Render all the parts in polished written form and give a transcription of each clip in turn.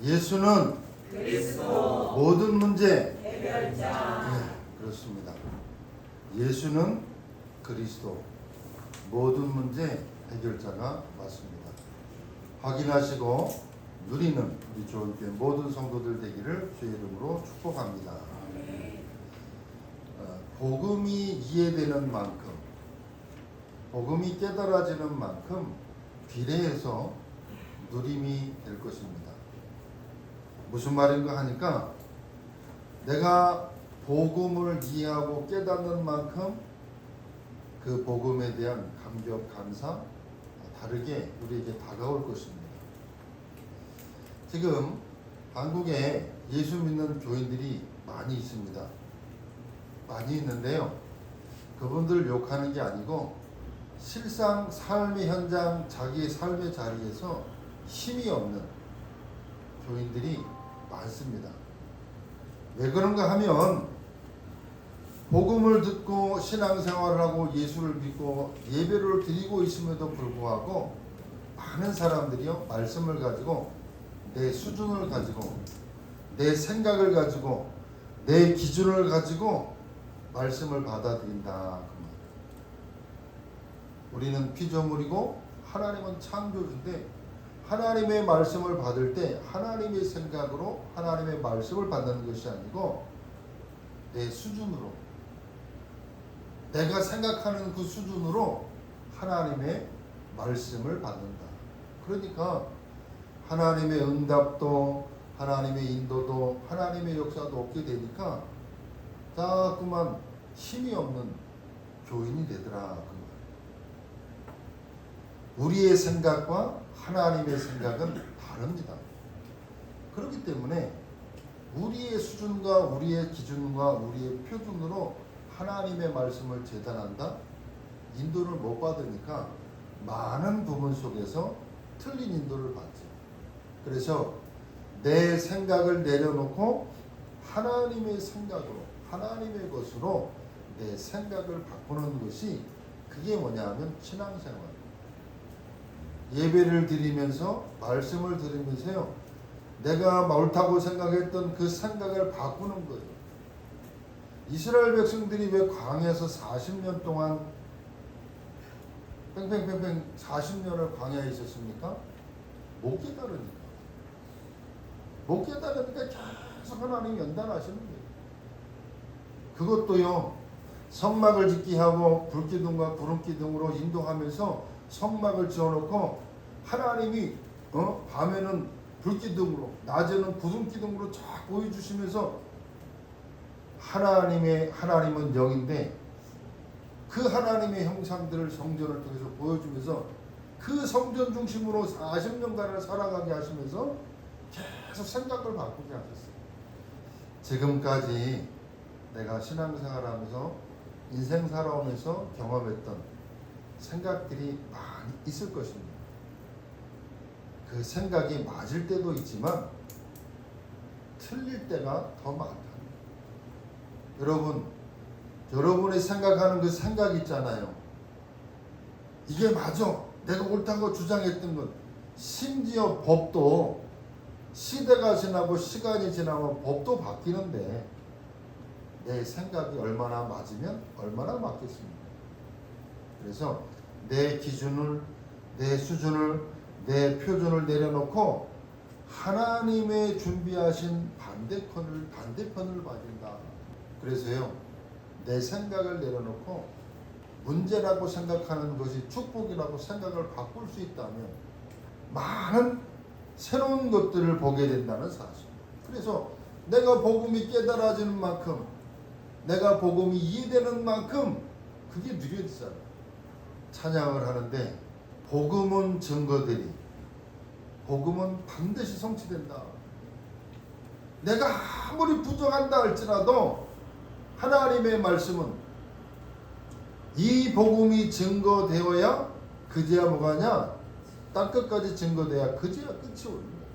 예수는 그리스도 모든 문제 해결자. 네, 그렇습니다. 예수는 그리스도 모든 문제 해결자가 맞습니다. 확인하시고 누리는 우리 좋은교회 모든 성도들 되기를 주의 이름으로 축복합니다. 복음이 이해되는 만큼, 복음이 깨달아지는 만큼 비례해서 누림이 될 것입니다. 무슨 말인가 하니까 내가 복음을 이해하고 깨닫는 만큼 그 복음에 대한 감격, 감사 다르게 우리에게 다가올 것입니다. 지금 한국에 예수 믿는 교인들이 많이 있습니다. 많이 있는데요. 그분들 욕하는 게 아니고 실상 삶의 현장, 자기의 삶의 자리에서 힘이 없는 교인들이 많습니다. 왜 그런가 하면 복음을 듣고 신앙생활을 하고 예수를 믿고 예배를 드리고 있음에도 불구하고 많은 사람들이요 말씀을 가지고 내 수준을 가지고 내 생각을 가지고 내 기준을 가지고 말씀을 받아들인다. 우리는 피조물이고 하나님은 창조주인데 하나님의 말씀을 받을 때 하나님의 생각으로 하나님의 말씀을 받는 것이 아니고 내 수준으로 내가 생각하는 그 수준으로 하나님의 말씀을 받는다. 그러니까 하나님의 응답도 하나님의 인도도 하나님의 역사도 없게 되니까 자꾸만 힘이 없는 교인이 되더라. 우리의 생각과 하나님의 생각은 다릅니다. 그렇기 때문에 우리의 수준과 우리의 기준과 우리의 표준으로 하나님의 말씀을 재단한다? 인도를 못 받으니까 많은 부분 속에서 틀린 인도를 받죠. 그래서 내 생각을 내려놓고 하나님의 생각으로 하나님의 것으로 내 생각을 바꾸는 것이 그게 뭐냐 하면 신앙생활. 예배를 드리면서 말씀을 들으면서요 내가 옳다고 생각했던 그 생각을 바꾸는 거예요. 이스라엘 백성들이 왜 광야에서 40년 동안 뺑뺑뺑뺑 40년을 광야에 있었습니까? 못 깨달으니까. 못 깨달으니까 계속 하나님이 연단하시는 거예요. 그것도요 성막을 짓게 하고 불기둥과 구름기둥으로 인도하면서 성막을 지어놓고 하나님이 밤에는 불기둥으로 낮에는 구름기둥으로 쫙 보여주시면서 하나님은 영인데 그 하나님의 형상들을 성전을 통해서 보여주면서 그 성전 중심으로 40년간을 살아가게 하시면서 계속 생각을 바꾸게 하셨어요. 지금까지 내가 신앙생활하면서 인생 살아오면서 경험했던 생각들이 많이 있을 것입니다. 그 생각이 맞을 때도 있지만 틀릴 때가 더 많다. 여러분이 생각하는 그 생각 있잖아요. 이게 맞아. 내가 옳다고 주장했던 것. 심지어 법도 시대가 지나고 시간이 지나면 법도 바뀌는데 내 생각이 얼마나 맞으면 얼마나 맞겠습니까? 그래서 내 기준을, 내 수준을, 내 표준을 내려놓고 하나님의 준비하신 반대편을 받는다. 그래서요, 내 생각을 내려놓고 문제라고 생각하는 것이 축복이라고 생각을 바꿀 수 있다면 많은 새로운 것들을 보게 된다는 사실. 그래서 내가 복음이 깨달아지는 만큼, 내가 복음이 이해되는 만큼 그게 누려지잖아요. 찬양을 하는데 복음은 증거되리 복음은 반드시 성취된다. 내가 아무리 부족한다 할지라도 하나님의 말씀은 이 복음이 증거되어야 그제야 뭐가냐 땅끝까지 증거돼야 그제야 끝이 옵니다.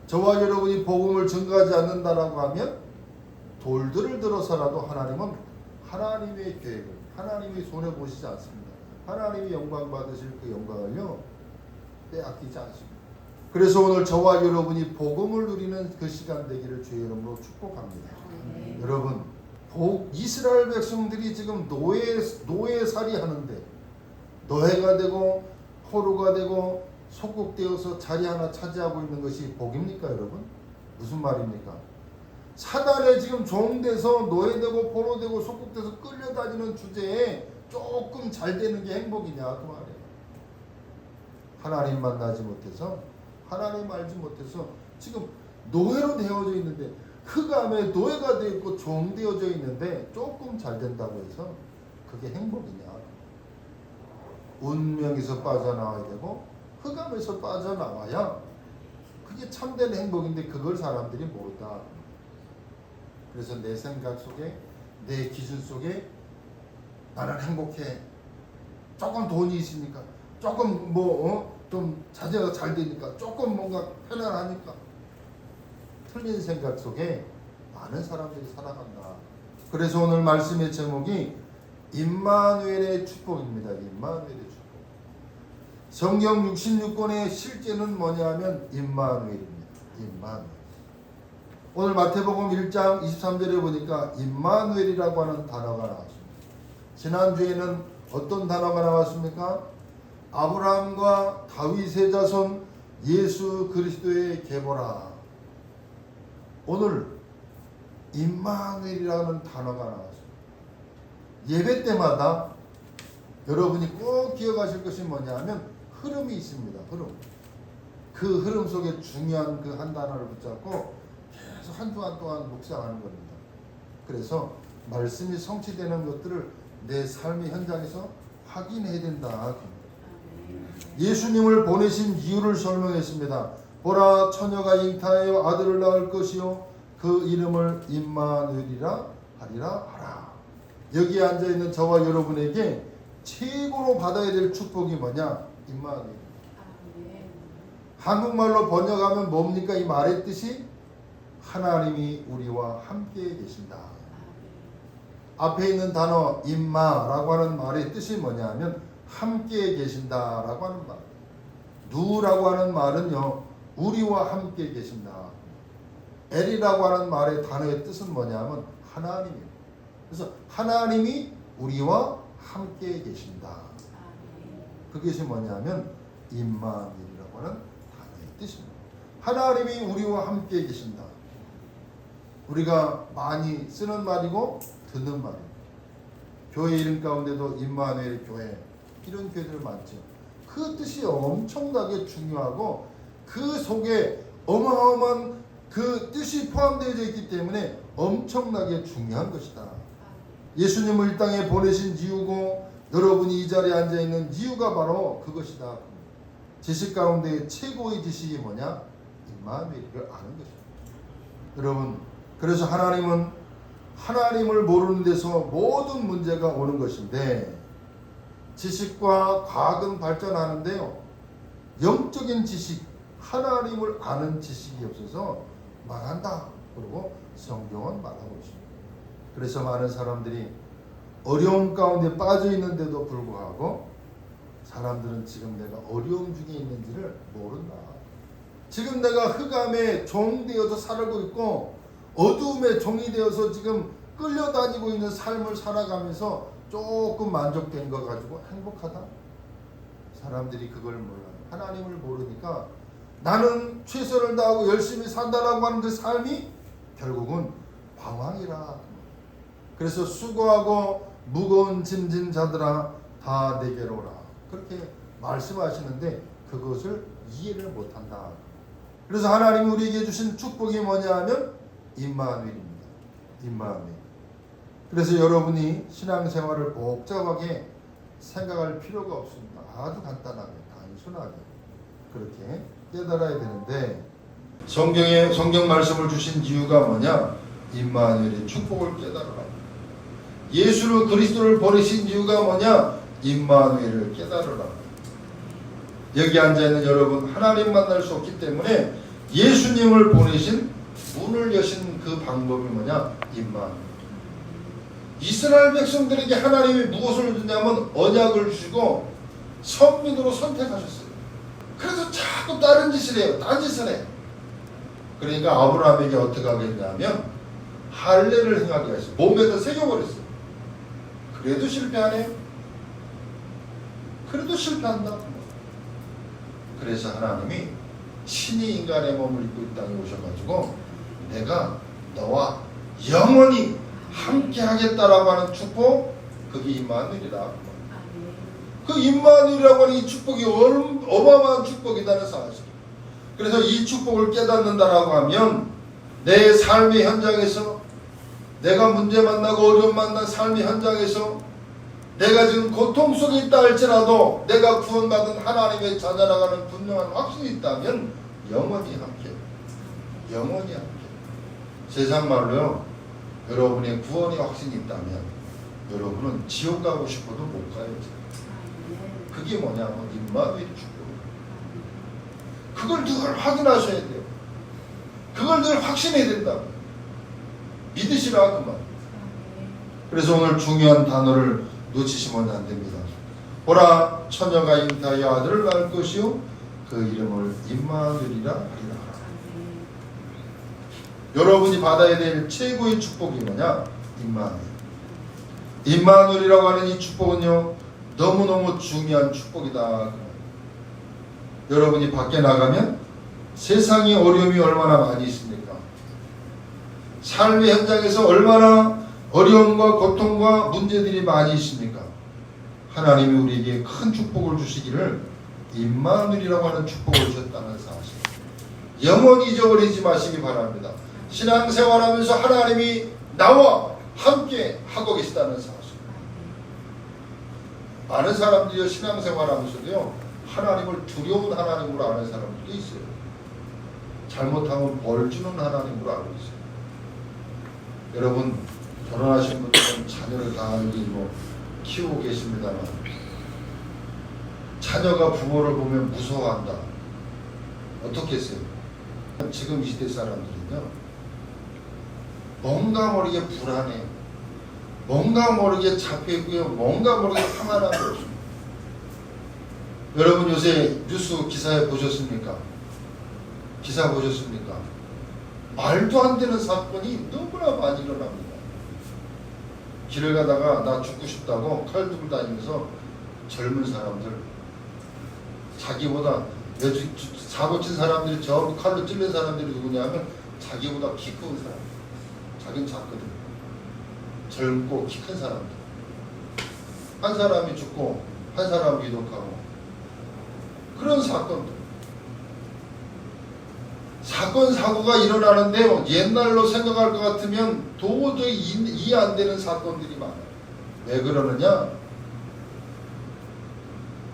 저와 여러분이 복음을 증거하지 않는다라고 하면 돌들을 들어서라도 하나님은 하나님의 계획을 하나님이 손해보시지 않습니다. 하나님이 영광 받으실 그 영광을요 빼앗기지 않습니다. 그래서 오늘 저와 여러분이 복음을 누리는 그 시간 되기를 주의 이름으로 축복합니다. 여러분, 이스라엘 백성들이 지금 노예살이 하는데 노예가 되고 포로가 되고 속국되어서 자리 하나 차지하고 있는 것이 복입니까, 여러분? 무슨 말입니까? 사단에 지금 종돼서 노예되고 포로되고 속국돼서 끌려다니는 주제에 조금 잘 되는 게 행복이냐 그 말이에요. 하나님 만나지 못해서, 하나님 알지 못해서 지금 노예로 되어져 있는데, 흑암에 노예가 되어 있고 종되어져 있는데 조금 잘 된다고 해서 그게 행복이냐? 운명에서 빠져나와야 되고 흑암에서 빠져나와야 그게 참된 행복인데 그걸 사람들이 모른다. 그래서 내 생각 속에, 내 기준 속에 나는 행복해, 조금 돈이 있으니까, 조금 좀 자제가 잘 되니까, 조금 뭔가 편안하니까, 틀린 생각 속에 많은 사람들이 살아간다. 그래서 오늘 말씀의 제목이 임마누엘의 축복입니다. 임마누엘의 축복. 성경 66권의 실제는 뭐냐면 임마누엘입니다. 임마누엘. 오늘 마태복음 1장 23절에 보니까 임마누엘이라고 하는 단어가 나왔습니다. 지난주에는 어떤 단어가 나왔습니까? 아브라함과 다윗의 자손 예수 그리스도의 계보라. 오늘 임마누엘이라는 단어가 나왔습니다. 예배 때마다 여러분이 꼭 기억하실 것이 뭐냐면 흐름이 있습니다. 흐름. 그 흐름 속에 중요한 그 한 단어를 붙잡고 계속 한 주간 동안 묵상하는 겁니다. 그래서 말씀이 성취되는 것들을 내 삶의 현장에서 확인해야 된다. 예수님을 보내신 이유를 설명했습니다. 보라, 처녀가 잉타하여 아들을 낳을 것이요 그 이름을 임마누엘이라 하리라 하라. 여기에 앉아있는 저와 여러분에게 최고로 받아야 될 축복이 뭐냐? 임마누엘. 한국말로 번역하면 뭡니까? 이 말의 뜻이 하나님이 우리와 함께 계신다. 앞에 있는 단어 임마라고 하는 말의 뜻이 뭐냐면 함께 계신다라고 하는 말. 누라고 하는 말은요, 우리와 함께 계신다. 엘이라고 하는 말의 단어의 뜻은 뭐냐면 하나님이에요. 그래서 하나님이 우리와 함께 계신다. 그것이 뭐냐면 임마누엘이라고 하는 단어의 뜻입니다. 하나님이 우리와 함께 계신다. 우리가 많이 쓰는 말이고 듣는 말입니다. 교회 이름 가운데도 임마누엘 교회 이런 교회들 많죠. 그 뜻이 엄청나게 중요하고 그 속에 어마어마한 그 뜻이 포함되어 있기 때문에 엄청나게 중요한 것이다. 예수님을 이 땅에 보내신 이유고 여러분이 이 자리에 앉아있는 이유가 바로 그것이다. 지식 가운데 최고의 지식이 뭐냐? 임마누엘을 아는 것입니다. 여러분, 그래서 하나님은 하나님을 모르는 데서 모든 문제가 오는 것인데 지식과 과학은 발전하는데요, 영적인 지식, 하나님을 아는 지식이 없어서 망한다. 그리고 성경은 말하고 있습니다. 그래서 많은 사람들이 어려움 가운데 빠져 있는데도 불구하고 사람들은 지금 내가 어려움 중에 있는지를 모른다. 지금 내가 흑암에 종되어서 살고 있고 어두움의 종이 되어서 지금 끌려다니고 있는 삶을 살아가면서 조금 만족된 거 가지고 행복하다? 사람들이 그걸 몰라요. 하나님을 모르니까 나는 최선을 다하고 열심히 산다라고 하는 그 삶이 결국은 방황이라. 그래서 수고하고 무거운 짐진 자들아 다 내게로 오라. 그렇게 말씀하시는데 그것을 이해를 못한다. 그래서 하나님이 우리에게 주신 축복이 뭐냐 하면 임마누엘입니다. 임마누엘. 그래서 여러분이 신앙생활을 복잡하게 생각할 필요가 없습니다. 아주 간단하게 단순하게 그렇게 깨달아야 되는데 성경 말씀을 주신 이유가 뭐냐? 임마누엘의 축복을 깨달으라. 예수를 그리스도를 보내신 이유가 뭐냐? 임마누엘을 깨달으라. 여기 앉아있는 여러분 하나님 만날 수 없기 때문에 예수님을 보내신 문을 여신 그 방법이 뭐냐? 임마누엘. 이스라엘 백성들에게 하나님이 무엇을 주냐면 언약을 주시고 선민으로 선택하셨어요. 그래서 자꾸 다른 짓을 해요. 딴 짓을 해. 그러니까 아브라함에게 어떻게 하겠냐면 할례를 행하게 했어요. 몸에다 새겨버렸어요. 그래도 실패하네요. 그래도 실패한다. 그래서 하나님이 신이 인간의 몸을 입고 이 땅에 오셔가지고 내가 너와 영원히 함께 하겠다라고 하는 축복, 그게 임마누엘이라. 그 임마누엘이라고 하는 이 축복이 어마어마한 축복이라는 사실. 그래서 이 축복을 깨닫는다라고 하면 내 삶의 현장에서, 내가 문제 만나고 어려움 만난 삶의 현장에서 내가 지금 고통 속에 있다 할지라도 내가 구원받은 하나님의 자녀라고 분명한 확신이 있다면 영원히 함께, 영원히 함께. 세상 말로요, 여러분의 구원의 확신이 있다면 여러분은 지옥 가고 싶어도 못 가요. 그게 뭐냐면 임마누엘 축복이에요. 그걸 늘 확인하셔야 돼요. 그걸 늘 확신해야 된다. 믿으시라 그 말. 그래서 오늘 중요한 단어를 놓치시면 안 됩니다. 보라, 처녀가 잉타하여 아들을 낳을 것이요 그 이름을 임마누엘이라 하리라. 여러분이 받아야 될 최고의 축복이 뭐냐? 임마누엘. 임마누엘이라고 하는 이 축복은요, 너무너무 중요한 축복이다. 여러분이 밖에 나가면 세상의 어려움이 얼마나 많이 있습니까? 삶의 현장에서 얼마나 어려움과 고통과 문제들이 많이 있습니까? 하나님이 우리에게 큰 축복을 주시기를 임마누엘이라고 하는 축복을 주셨다는 사실, 영원히 잊어버리지 마시기 바랍니다. 신앙생활하면서 하나님이 나와 함께 하고 계시다는 사실. 많은 사람들이 신앙생활하면서도요, 하나님을 두려운 하나님으로 아는 사람들도 있어요. 잘못하면 벌 주는 하나님으로 알고 있어요. 여러분, 결혼하신 분들은 자녀를 다 키우고 계십니다만, 자녀가 부모를 보면 무서워한다. 어떻게 했어요? 지금 이 시대 사람들은요, 뭔가 모르게 불안해요. 뭔가 모르게 잡혀있고요, 뭔가 모르게 평안함이 없습니다. 여러분 요새 뉴스 기사에 보셨습니까? 기사 보셨습니까? 말도 안 되는 사건이 너무나 많이 일어납니다. 길을 가다가 나 죽고 싶다고 칼 들고 다니면서 젊은 사람들, 자기보다 사고 친 사람들이 전부 칼로 찔린 사람들이 누구냐면 자기보다 키 큰 사람, 자기는 작거든. 젊고 키 큰 사람들, 한 사람이 죽고 한 사람이 기독하고, 그런 사건들, 사건 사고가 일어나는데요, 옛날로 생각할 것 같으면 도저히 이해 안 되는 사건들이 많아요. 왜 그러느냐?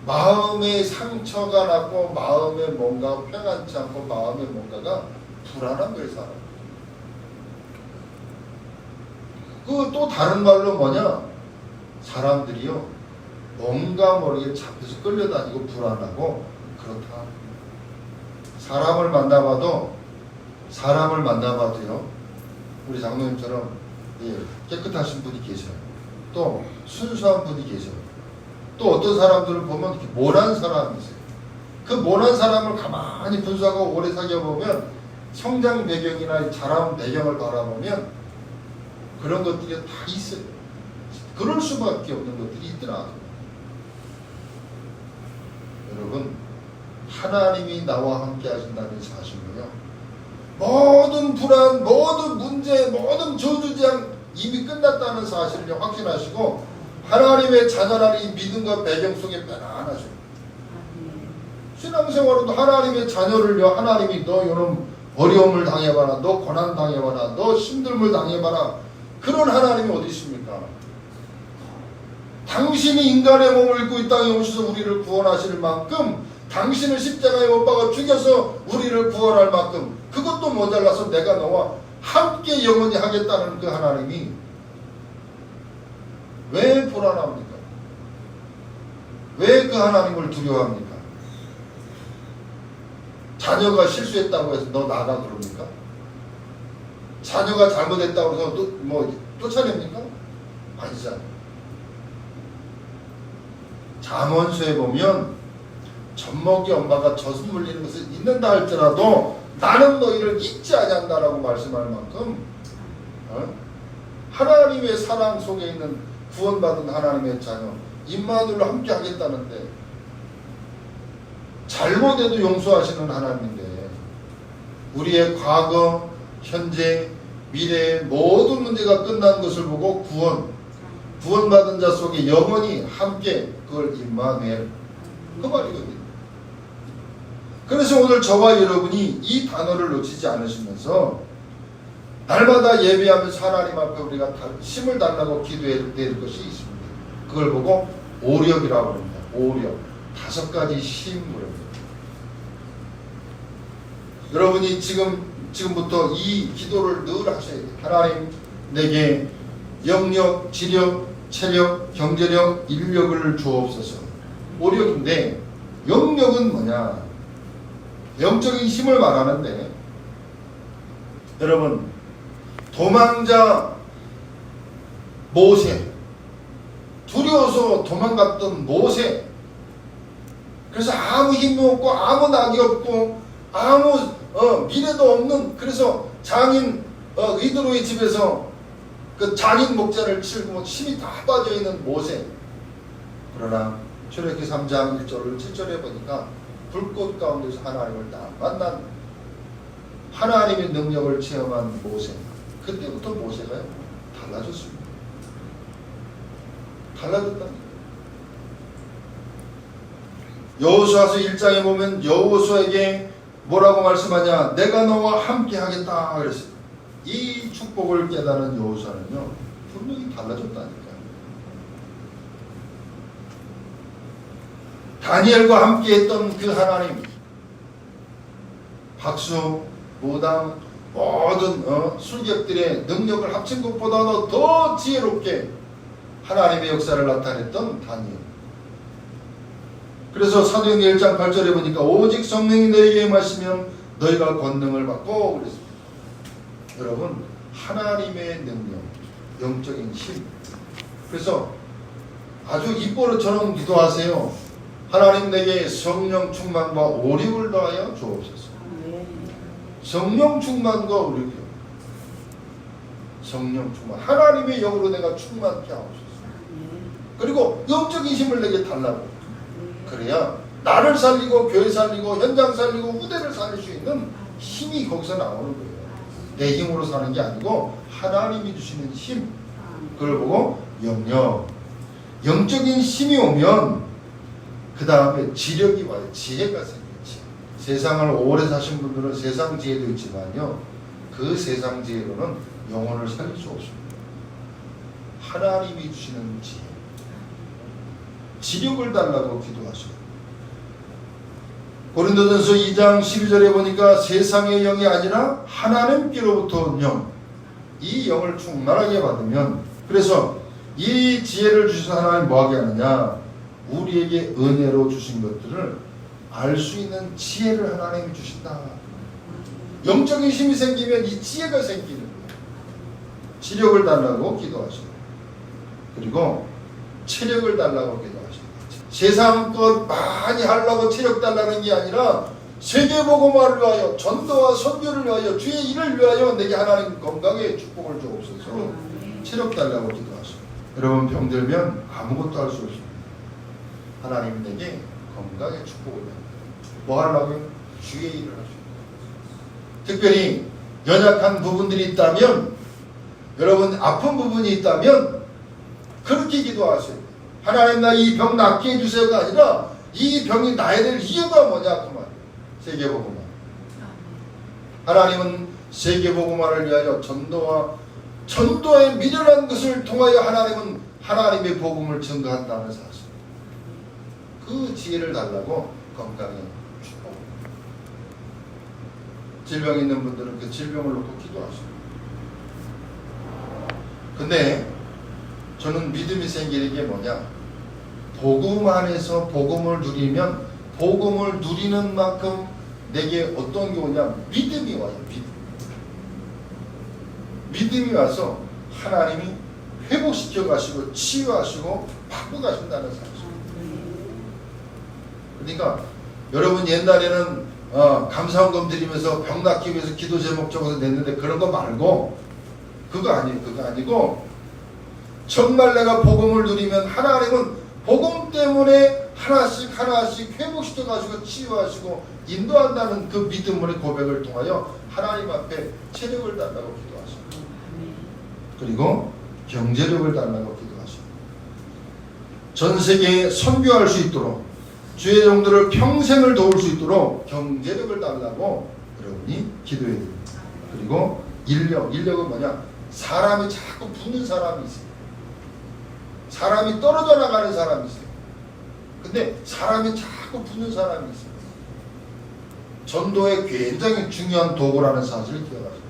마음에 상처가 났고 마음에 뭔가 평안치 않고 마음에 뭔가가 불안한 거예요, 사람. 그 또 다른 말로 뭐냐? 사람들이요, 뭔가 모르게 잡혀서 끌려다니고 불안하고 그렇다. 사람을 만나봐도요, 우리 장로님처럼 깨끗하신 분이 계셔요. 또 순수한 분이 계셔요. 또 어떤 사람들을 보면 이렇게 모난 사람이 있어요. 그 모난 사람을 가만히 분석하고 오래 사귀어보면, 성장 배경이나 자라온 배경을 바라보면 그런 것들이 다 있어요. 그럴 수밖에 없는 것들이 있더라. 여러분, 하나님이 나와 함께 하신다는 사실로요, 모든 불안, 모든 문제, 모든 저주장 이미 끝났다는 사실을 확신하시고 하나님의 자녀라는 이 믿음과 배경 속에 편안하셔요. 신앙생활은 하나님의 자녀를요, 하나님이 너 이런 어려움을 당해봐라, 너 고난 당해봐라, 너 힘듦을 당해봐라, 그런 하나님이 어디 있습니까? 당신이 인간의 몸을 입고 이 땅에 오셔서 우리를 구원하실 만큼, 당신을 십자가에 못 박아 죽여서 우리를 구원할 만큼, 그것도 모자라서 내가 너와 함께 영원히 하겠다는 그 하나님이 왜 불안합니까? 왜 그 하나님을 두려워합니까? 자녀가 실수했다고 해서 너 나가 그럽니까? 자녀가 잘못했다고 해서 쫓아냅니까? 아니잖아요. 잠언서에 보면 젖먹이 엄마가 젖 물리는 것을 잊는다 할지라도 나는 너희를 잊지 아니한다라고 말씀할 만큼 하나님의 사랑 속에 있는 구원받은 하나님의 자녀 임마누엘로 함께 하겠다는데 잘못해도 용서하시는 하나님인데 우리의 과거, 현재, 미래의 모든 문제가 끝난 것을 보고 구원받은 자 속에 영원히 함께 그걸 임마누엘 그 말이거든요. 그래서 오늘 저와 여러분이 이 단어를 놓치지 않으시면서 날마다 예배하면서 하나님 앞에 우리가 힘을 달라고 기도해야 될 것이 있습니다. 그걸 보고 오력이라고 합니다. 오력. 5가지 힘을. 여러분이 지금부터 이 기도를 늘 하셔야 돼요. 하나님 내게 영력, 지력, 체력, 경제력, 인력을 주옵소서. 오력인데 영력은 뭐냐? 영적인 힘을 말하는데 여러분 도망자 모세 두려워서 도망갔던 모세 그래서 아무 힘이 없고 아무 낙이 없고 아무 미래도 없는 그래서 장인 이드로의 집에서 그 장인 목자를 치고 힘이 다 빠져있는 모세 그러나 출애굽기 3장 1절을 7절에 보니까 불꽃 가운데서 하나님을 딱 만난 하나님의 능력을 체험한 모세 그때부터 모세가 달라졌습니다. 달라졌다는 여호수아서 1장에 보면 여호수아에게 뭐라고 말씀하냐 내가 너와 함께 하겠다 그랬어요. 이 축복을 깨달은 여호수아는요 분명히 달라졌다니까요. 다니엘과 함께 했던 그 하나님 박수, 무당 모든 술객들의 능력을 합친 것보다도 더 지혜롭게 하나님의 역사를 나타냈던 다니엘. 그래서 사도행전 1장 8절에 보니까 오직 성령이 너희에게 임하시면 너희가 권능을 받고 그랬습니다. 여러분 하나님의 능력, 영적인 힘. 그래서 아주 입버릇처럼 기도하세요. 하나님 내게 성령 충만과 오력을 더하여 주옵소서. 성령 충만과 오력이요. 성령 충만. 하나님의 영으로 내가 충만케 하옵소서. 그리고 영적인 힘을 내게 달라고. 그래야 나를 살리고 교회 살리고 현장 살리고 무대를 살릴 수 있는 힘이 거기서 나오는 거예요. 내 힘으로 사는 게 아니고 하나님이 주시는 힘. 그걸 보고 영력. 영적인 힘이 오면 그 다음에 지력이 와요. 지혜가 생기지. 세상을 오래 사신 분들은 세상 지혜도 있지만요. 그 세상 지혜로는 영혼을 살릴 수 없습니다. 하나님이 주시는 지혜. 지력을 달라고 기도하시고 고린도전서 2장 12절에 보니까 세상의 영이 아니라 하나님께로부터 온 영. 이 영을 충만하게 받으면 그래서 이 지혜를 주신 하나님 뭐하게 하느냐 우리에게 은혜로 주신 것들을 알 수 있는 지혜를 하나님이 주신다. 영적인 힘이 생기면 이 지혜가 생기는 거예요. 지력을 달라고 기도하시고 그리고 체력을 달라고 기도하시고 세상 것 많이 하려고 체력 달라는 게 아니라 세계복음화를 위하여 전도와 선교를 위하여 주의 일을 위하여 내게 하나님 건강에 축복을 주옵소서. 체력 달라고 기도하시고 여러분 병들면 아무것도 할 수 없습니다. 하나님 내게 건강의 축복을 합니다. 뭐 하려고요? 주의 일을 하시고 특별히 연약한 부분들이 있다면 여러분 아픈 부분이 있다면 그렇게 기도하세요. 하나님 나 이 병 낫게 해주세요가 아니라 이 병이 나야 될 이유가 뭐냐 그 말이에요. 세계복음화. 하나님은 세계복음화를 위하여 전도의 미련한 것을 통하여 하나님은 하나님의 복음을 증거한다는 사실. 그 지혜를 달라고 건강에 축복. 질병 있는 분들은 그 질병을 놓고 기도하십니다. 근데 저는 믿음이 생기는 게 뭐냐? 복음 안에서 복음을 누리면 복음을 누리는 만큼 내게 어떤 게 오냐? 믿음이 와요. 믿음이 와서 하나님이 회복시켜 가시고 치유하시고 바꿔 가신다는 사실. 그러니까 여러분 옛날에는 감사원금 드리면서 병 낫기 위해서 기도 제목 적어서 냈는데 그런 거 말고 그거 아니고 정말 내가 복음을 누리면 하나님은 복음 때문에 하나씩 회복시켜 가지고 치유하시고 인도한다는 그 믿음의 고백을 통하여 하나님 앞에 체력을 달라고 기도하시고 그리고 경제력을 달라고 기도하시고 전 세계에 선교할 수 있도록 주의 종들을 평생을 도울 수 있도록 경제력을 달라고 여러분이 기도해야 됩니다. 그리고 인력은 뭐냐? 사람이 자꾸 붙는 사람이 있어요. 사람이 떨어져 나가는 사람이 있어요. 근데 사람이 자꾸 붙는 사람이 있어요. 전도에 굉장히 중요한 도구라는 사실을 기억하세요.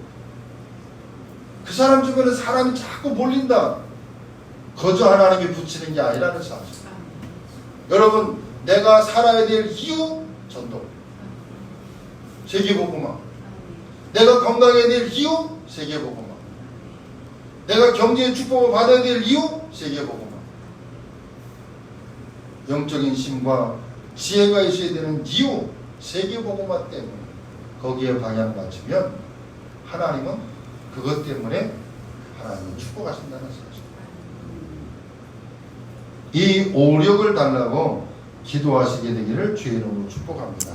그 사람 주변에 사람이 자꾸 몰린다. 거저 하나님이 붙이는 게 아니라는 사실. 여러분, 내가 살아야 될 이유 전도. 세계복음화. 내가 건강해야 될 이유 세계복음화. 내가 경제의 축복을 받아야 될 이유 세계복음화. 영적인 힘과 지혜가 있어야 되는 이유 세계복음화 때문에 거기에 방향 맞추면 하나님은 그것 때문에 하나님을 축복하신다는 사실. 이 오력을 달라고 기도하시게 되기를 주의 이름으로 축복합니다.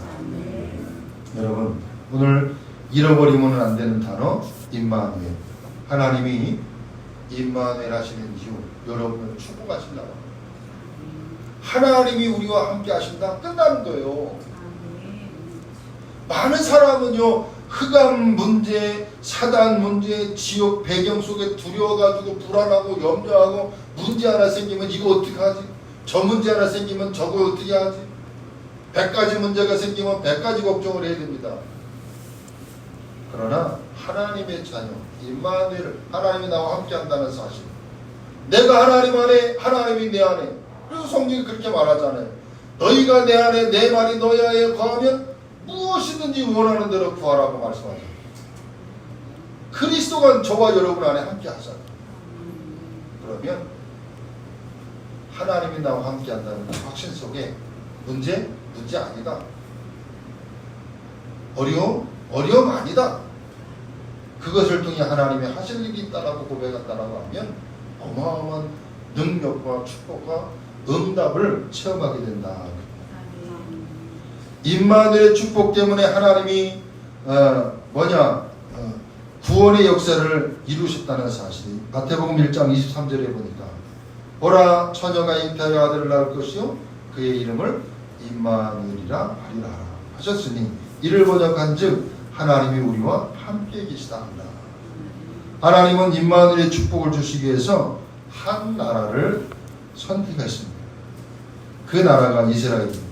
여러분, 오늘 잃어버리면 안 되는 단어 임마누엘. 하나님이 임마누엘 하시는 이유 여러분을 축복하신다고. 하나님이 우리와 함께 하신다 끝나는 거예요. 많은 사람은요, 흑암 문제, 사단 문제, 지옥 배경 속에 두려워가지고 불안하고 염려하고 문제 하나 생기면 이거 어떻게 하지? 저 문제 하나 생기면 저거 어떻게 하지? 100가지 문제가 생기면 100가지 걱정을 해야 됩니다. 그러나 하나님의 자녀, 임마누엘, 하나님이 나와 함께 한다는 사실. 내가 하나님 안에, 하나님이 내 안에. 그래서 성경이 그렇게 말하잖아요. 너희가 내 안에, 내 말이 너희 안에 거하면 무엇이든지 원하는 대로 구하라고 말씀하죠. 그리스도가 저와 여러분 안에 함께 하잖아요. 그러면 하나님이 나와 함께 한다는 확신 속에 문제 아니다. 어려움 아니다. 그것을 통해 하나님이 하실 일이 있다라고 고백한다라고 하면 어마어마한 능력과 축복과 응답을 체험하게 된다. 임마누엘의 축복 때문에 하나님이 구원의 역사를 이루셨다는 사실이 마태복음 1장 23절에 보니까 보라 처녀가 잉태하여 아들을 낳을 것이요 그의 이름을 임마누엘이라 하리라 하셨으니 이를 번역한즉 하나님이 우리와 함께 계시다 한다. 하나님은 임마누엘의 축복을 주시기 위해서 한 나라를 선택했습니다. 그 나라가 이스라엘입니다.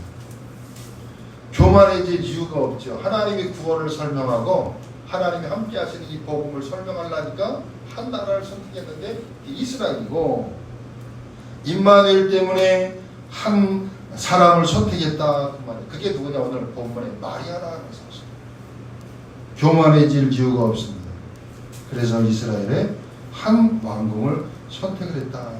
교만해질 이유가 없죠. 하나님이 구원을 설명하고 하나님이 함께 하시는 이 복음을 설명하려니까 한 나라를 선택했는데 이스라엘이고 임마누엘 때문에 한 사람을 선택했다 그 말이에요. 그게 누구냐? 오늘 본문에 마리아라는 사실. 교만해질 이유가 없습니다. 그래서 이스라엘의 한 왕궁을 선택을 했다.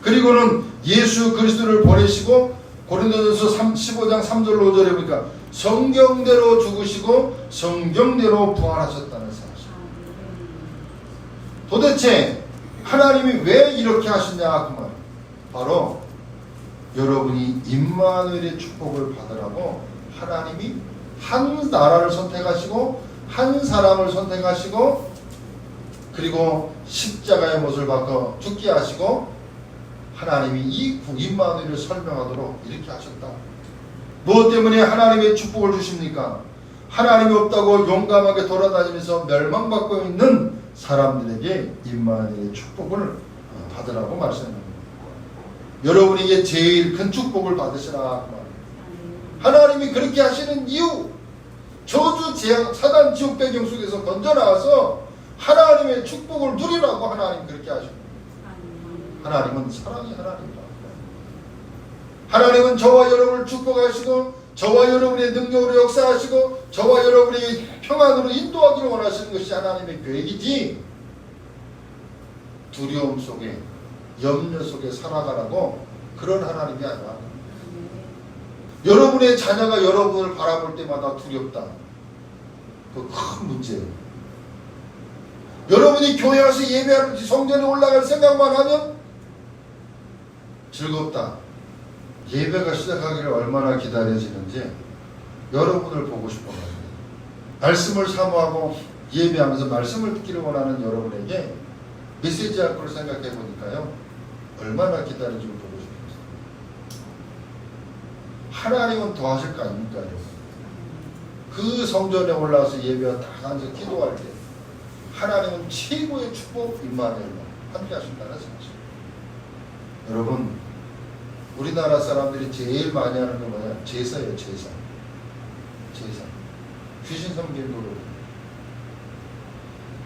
그리고는 예수 그리스도를 보내시고 고린도전서 15장 3절 5절에 보니까 성경대로 죽으시고 성경대로 부활하셨다는 사실. 도대체 하나님이 왜 이렇게 하시냐 그 말. 바로 여러분이 임마누엘의 축복을 받으라고 하나님이 한 나라를 선택하시고 한 사람을 선택하시고 그리고 십자가의 못을 박아 죽게 하시고 하나님이 이 임마누엘을 설명하도록 이렇게 하셨다. 무엇 때문에 하나님의 축복을 주십니까? 하나님이 없다고 용감하게 돌아다니면서 멸망받고 있는 사람들에게 임마누엘의 축복을 받으라고 말씀합니다. 여러분에게 제일 큰 축복을 받으시라. 하나님이 그렇게 하시는 이유, 저주, 재앙, 사단, 지옥 배경 속에서 건져나와서 하나님의 축복을 누리라고 하나님 그렇게 하십니다. 하나님은 사랑의 하나님이다. 하나님은 저와 여러분을 축복하시고 저와 여러분의 능력으로 역사하시고 저와 여러분에게 평안으로 인도하기를 원하시는 것이 하나님의 계획이지 두려움 속에 염려 속에 살아가라고 그런 하나님이 아니라 여러분의 자녀가 여러분을 바라볼 때마다 두렵다. 그 큰 문제예요. 여러분이 교회 와서 예배하는 성전에 올라갈 생각만 하면 즐겁다. 예배가 시작하기를 얼마나 기다려지는지 여러분을 보고 싶어 합니다. 말씀을 사모하고 예배하면서 말씀을 듣기를 원하는 여러분에게 메시지 할 걸 생각해 보니까요, 얼마나 기다려지고 보고 싶습니다. 하나님은 더 하실 거 아닙니까, 여러분? 그 성전에 올라와서 예배와 다 앉아 기도할 때 하나님은 최고의 축복 임마누엘로 함께 하신다는 사실. 여러분, 우리나라 사람들이 제일 많이 하는 게 뭐냐? 제사예요, 제사. 제사. 귀신 섬기는 노릇.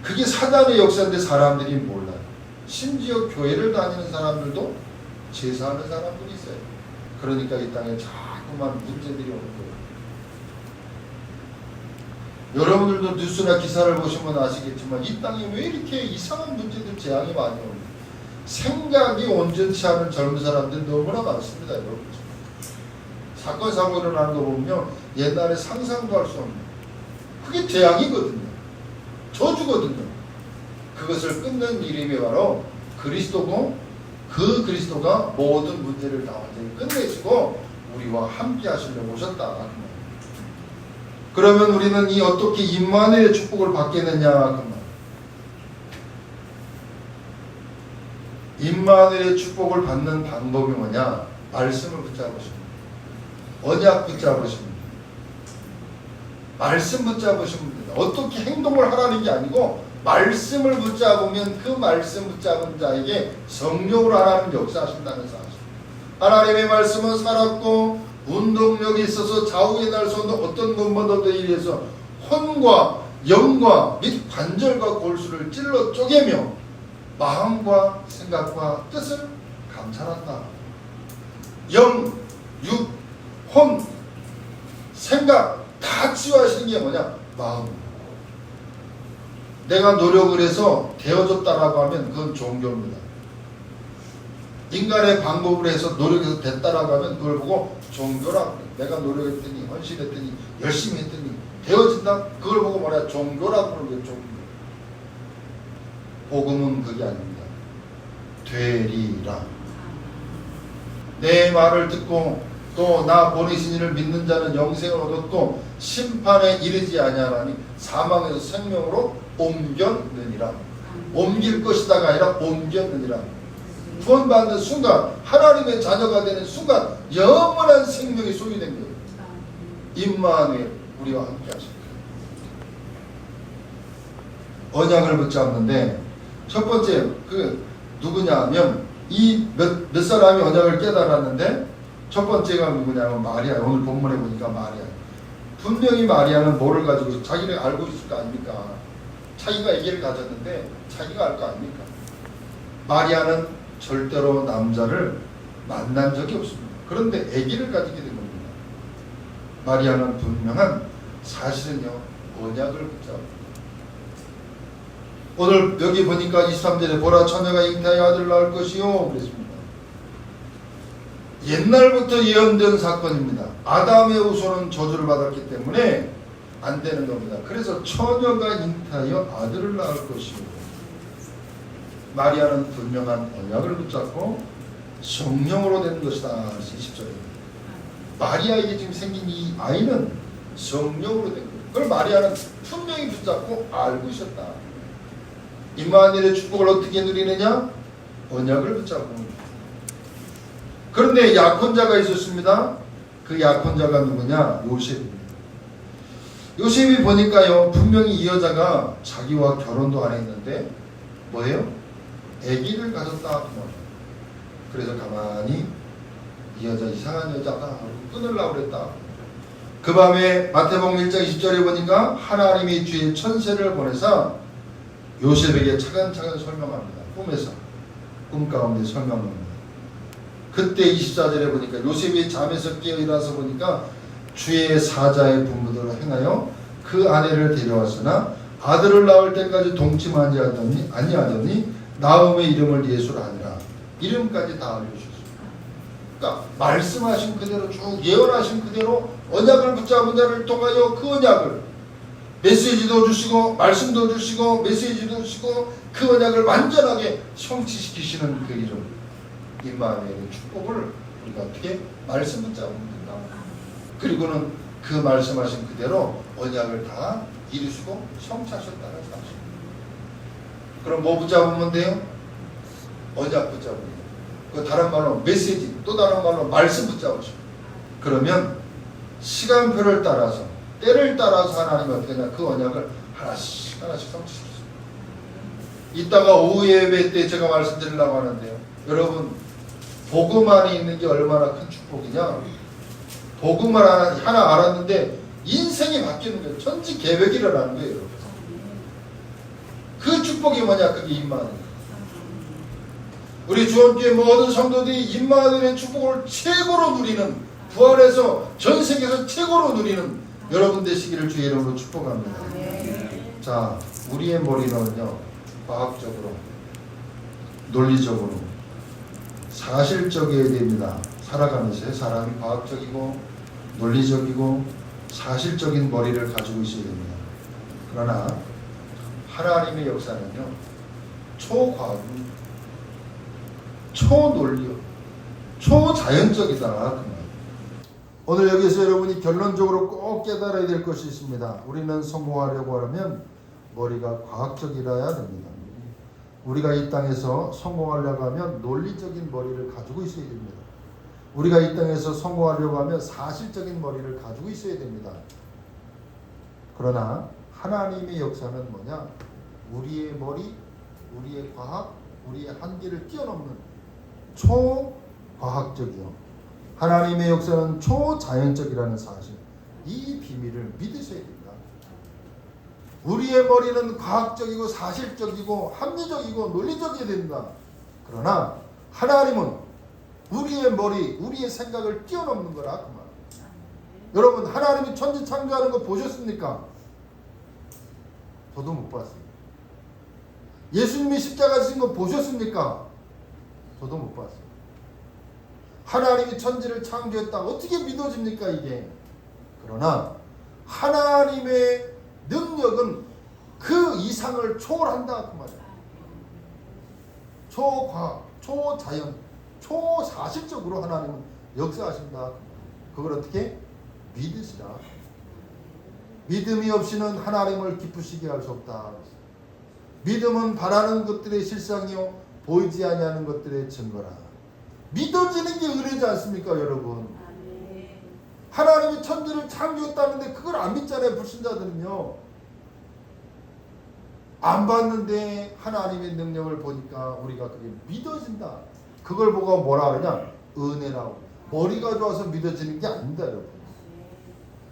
그게 사단의 역사인데 사람들이 몰라요. 심지어 교회를 다니는 사람들도 제사하는 사람들이 있어요. 그러니까 이 땅에 자꾸만 문제들이 오는 거예요. 여러분들도 뉴스나 기사를 보시면 아시겠지만 이 땅에 왜 이렇게 이상한 문제들, 재앙이 많이 옵니까? 생각이 온전치 않은 젊은 사람들이 너무나 많습니다, 여러분. 사건 사고 일어나는 거 보면 옛날에 상상도 할 수 없는, 그게 재앙이거든요. 저주거든요. 그것을 끊는 이름이 바로 그리스도고, 그 그리스도가 모든 문제를 다 완전히 끝내시고 우리와 함께 하시려고 오셨다. 그러면 우리는 이 어떻게 임마누엘의 축복을 받겠느냐? 그 말. 임마누엘의 축복을 받는 방법이 뭐냐? 말씀을 붙잡으십니다. 언약 붙잡으십니다. 말씀 붙잡으시면 됩니다. 어떻게 행동을 하라는 게 아니고 말씀을 붙잡으면 그 말씀 붙잡은 자에게 성령으로 하나님 역사하신다는 사실. 하나님의 말씀은 살았고 운동력이 있어서 좌우에 날 수 없는 어떤 것보다도 이래서 혼과 영과 및 관절과 골수를 찔러 쪼개며 마음과 생각과 뜻을 감찰한다. 영, 육, 혼, 생각 다 치유하시는 게 뭐냐? 마음. 내가 노력을 해서 되어졌다라고 하면 그건 종교입니다. 인간의 방법을 해서 노력해서 됐다라고 하면 그걸 보고 종교라고 그래요. 내가 노력했더니 헌신했더니 열심히 했더니 되어진다? 그걸 보고 뭐냐? 종교라고 그러는 종교. 복음은 그게 아닙니다. 되리라. 내 말을 듣고 또 나 보내신 이를 믿는 자는 영생을 얻었고 심판에 이르지 아니하나니 사망에서 생명으로 옮겼느니라. 옮길 것이다가 아니라 옮겼느니라. 구원받는 순간, 하나님의 자녀가 되는 순간 영원한 생명이 소유된 거예요. 임마누엘, 우리와 함께 하십니다. 언약을 붙잡는데 첫 번째 그 누구냐 하면 이 몇 사람이 언약을 깨달았는데 첫 번째가 누구냐면 마리아. 오늘 본문에 보니까 마리아. 분명히 마리아는 뭐를 가지고 자기를 알고 있을 거 아닙니까? 자기가 아기를 가졌는데 자기가 알 거 아닙니까? 마리아는 절대로 남자를 만난 적이 없습니다. 그런데 아기를 가지게 된 겁니다. 마리아는 분명한 사실은요, 언약을 붙잡고 오늘 여기 보니까 23절에 보라 처녀가 잉태하여 아들을 낳을 것이요 그랬습니다. 옛날부터 예언된 사건입니다. 아담의 후손은 저주를 받았기 때문에 안 되는 겁니다. 그래서 처녀가 잉태하여 아들을 낳을 것이요. 마리아는 분명한 언약을 붙잡고 성령으로 된 것이다. 20절입니다. 마리아에게 지금 생긴 이 아이는 성령으로 된 거예요. 그걸 마리아는 분명히 붙잡고 알고 있었다. 임마누엘의 축복을 어떻게 누리느냐? 언약을 붙잡고. 그런데 약혼자가 있었습니다. 그 약혼자가 누구냐? 요셉입니다. 요셉이 보니까요, 분명히 이 여자가 자기와 결혼도 안 했는데 뭐예요? 아기를 가졌다. 그래서 가만히 이 여자 이상한 여자다 끊으려고 그랬다. 그 밤에 마태복음 1장 20절에 보니까 하나님이 주의 천사를 보내사 요셉에게 차근차근 설명합니다. 꿈에서, 꿈 가운데 설명합니다. 그때 24절에 보니까 요셉이 잠에서 깨어 일어나서 보니까 주의 사자의 분부대로 행하여 그 아내를 데려왔으나 아들을 낳을 때까지 동침하지 아니하더니 나음의 이름을 예수라 하니라. 이름까지 다 알려주셨습니다. 그러니까 말씀하신 그대로 쭉 예언하신 그대로 언약을 붙잡은 자를 통하여 그 언약을 메시지도 주시고 말씀도 주시고 메시지도 주시고 그 언약을 완전하게 성취시키시는 그 이름 임마누엘의 축복을 우리가 어떻게 말씀 붙잡으면 된다. 그리고는 그 말씀하신 그대로 언약을 다 이루시고 성취하셨다는 사실. 그럼 뭐 붙잡으면 돼요? 언약 붙잡으면 돼요. 그 다른 말로 메시지, 또 다른 말로 말씀 붙잡으시고. 그러면 시간표를 따라서 때를 따라서 하나님이 어떻게 하냐 그 언약을 하나씩 성취시키죠. 이따가 오후 예배 때 제가 말씀드리려고 하는데요. 여러분 복음 안에 있는 게 얼마나 큰 축복이냐. 복음을 하나 알았는데 인생이 바뀌는 거예요. 천지 개벽이 일어나는 거예요. 여러분. 그 축복이 뭐냐? 그게 임마누엘. 우리 주원교회 모든 성도들이 임마누엘의 축복을 최고로 누리는 부활해서 전 세계에서 최고로 누리는 여러분 되시기를 주의 이름으로 축복합니다. 자, 우리의 머리는요 과학적으로 논리적으로 사실적이어야 됩니다. 살아가면서 사람이 과학적이고 논리적이고 사실적인 머리를 가지고 있어야 됩니다. 그러나 하나님의 역사는요 초과학입니다. 초논리, 초자연적이다. 그 말. 오늘 여기서 여러분이 결론적으로 꼭 깨달아야 될 것이 있습니다. 우리는 성공하려고 하면 머리가 과학적이라야 됩니다. 우리가 이 땅에서 성공하려고 하면 논리적인 머리를 가지고 있어야 됩니다. 우리가 이 땅에서 성공하려고 하면 사실적인 머리를 가지고 있어야 됩니다. 그러나 하나님의 역사는 뭐냐? 우리의 머리, 우리의 과학, 우리의 한계를 뛰어넘는 초과학적이요. 하나님의 역사는 초자연적이라는 사실. 이 비밀을 믿으셔야 됩니다. 우리의 머리는 과학적이고 사실적이고 합리적이고 논리적이어야 된다. 그러나 하나님은 우리의 머리, 우리의 생각을 뛰어넘는 거라 그 말. 여러분 하나님이 천지 창조하는 거 보셨습니까? 저도 못 봤어요. 예수님이 십자가 지신 거 보셨습니까? 저도 못 봤어요. 하나님이 천지를 창조했다. 어떻게 믿어집니까 이게? 그러나 하나님의 능력은 그 이상을 초월한다 그 말이에요. 초과학, 초자연, 초사실적으로 하나님은 역사하신다. 그걸 어떻게? 믿으시라. 믿음이 없이는 하나님을 기쁘시게 할 수 없다. 믿음은 바라는 것들의 실상이요 보이지 아니하는 것들의 증거라. 믿어지는 게 은혜지 않습니까 여러분? 하나님이 천지를 창조했다는데 그걸 안 믿잖아요. 불신자들은요. 안 봤는데 하나님의 능력을 보니까 우리가 그게 믿어진다. 그걸 보고 뭐라 그러냐? 은혜라고. 머리가 좋아서 믿어지는 게 아닙니다 여러분.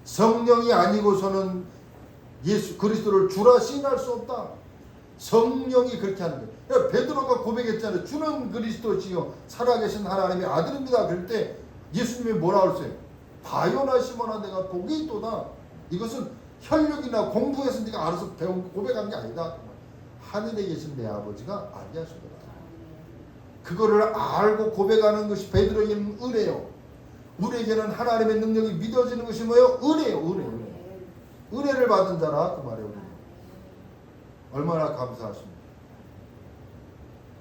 성령이 아니고서는 예수 그리스도를 주라 시인할 수 없다. 성령이 그렇게 하는 거예요. 베드로가 고백했잖아요. 주는 그리스도시요 살아계신 하나님의 아들입니다. 그럴 때 예수님이 뭐라 그랬어요? 바요나 시몬아 내가 복이 있도다. 이것은 혈육이나 공부해서 네가 알아서 배운 고백한 게 아니다. 하늘에 계신 내 아버지가 알게 하시더라. 그거를 알고 고백하는 것이 베드로에게는 은혜요. 우리에게는 하나님의 능력이 믿어지는 것이 뭐예요? 은혜요. 은혜를 받은 자라 그 말이에요. 얼마나 감사하십니까?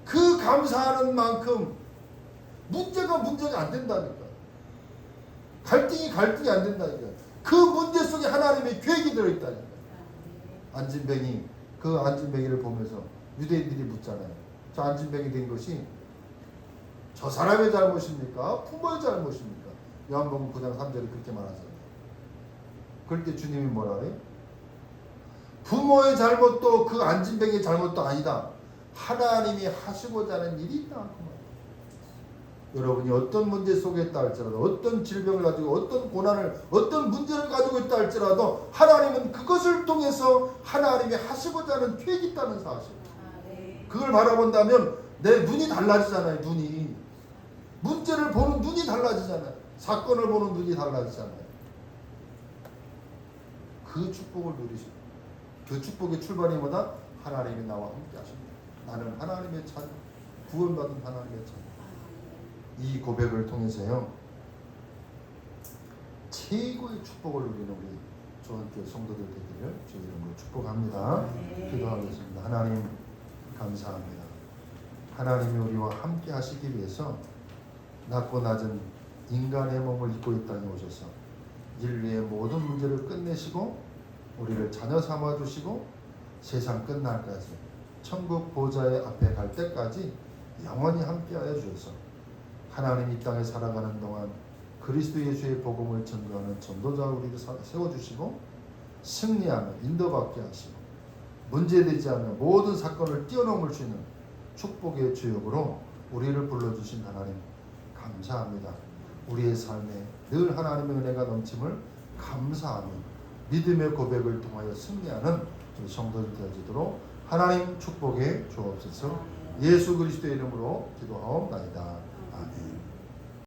그 감사하는 만큼 문제가 안 된다니까. 갈등이 안 된다니까. 그 문제 속에 하나님의 계획이 들어있다니까. 안진뱅이, 그 안진뱅이를 보면서 유대인들이 묻잖아요. 저 안진뱅이 된 것이 저 사람의 잘못입니까? 부모의 잘못입니까? 요한복음 9장 3절에 그렇게 말하잖아요. 그럴 때 주님이 뭐라 그래요? 부모의 잘못도 그 안진뱅이의 잘못도 아니다. 하나님이 하시고자 하는 일이 있다. 여러분이 어떤 문제 속에 있다 할지라도 어떤 질병을 가지고 어떤 고난을 어떤 문제를 가지고 있다 할지라도 하나님은 그것을 통해서 하나님이 하시고자 하는 계획이 있다는 사실. 그걸 바라본다면 내 눈이 달라지잖아요. 눈이. 문제를 보는 눈이 달라지잖아요. 사건을 보는 눈이 달라지잖아요. 그 축복을 누리시고 그 축복의 출발이 뭐다? 하나님이 나와 함께 하십니다. 나는 하나님의 자녀, 구원받은 하나님의 자녀. 이 고백을 통해서요 최고의 축복을 누리는 우리 조원교회 성도들 되기를 주의 이름으로 축복합니다. 기도하겠습니다. 하나님 감사합니다. 하나님이 우리와 함께 하시기 위해서 낮고 낮은 인간의 몸을 입고 이 땅에 오셔서 인류의 모든 문제를 끝내시고 우리를 자녀 삼아 주시고 세상 끝날까지 천국 보좌의 앞에 갈 때까지 영원히 함께하여 주셔서 하나님 이 땅에 살아가는 동안 그리스도 예수의 복음을 전도하는 전도자 우리를 세워주시고 승리하며 인도받게 하시고 문제되지 않는 모든 사건을 뛰어넘을 수 있는 축복의 주역으로 우리를 불러주신 하나님 감사합니다. 우리의 삶에 늘 하나님의 은혜가 넘침을 감사하며 믿음의 고백을 통하여 승리하는 우리 성도들 되어지도록 하나님 축복에 주옵소서. 예수 그리스도의 이름으로 기도하옵나이다. 아멘.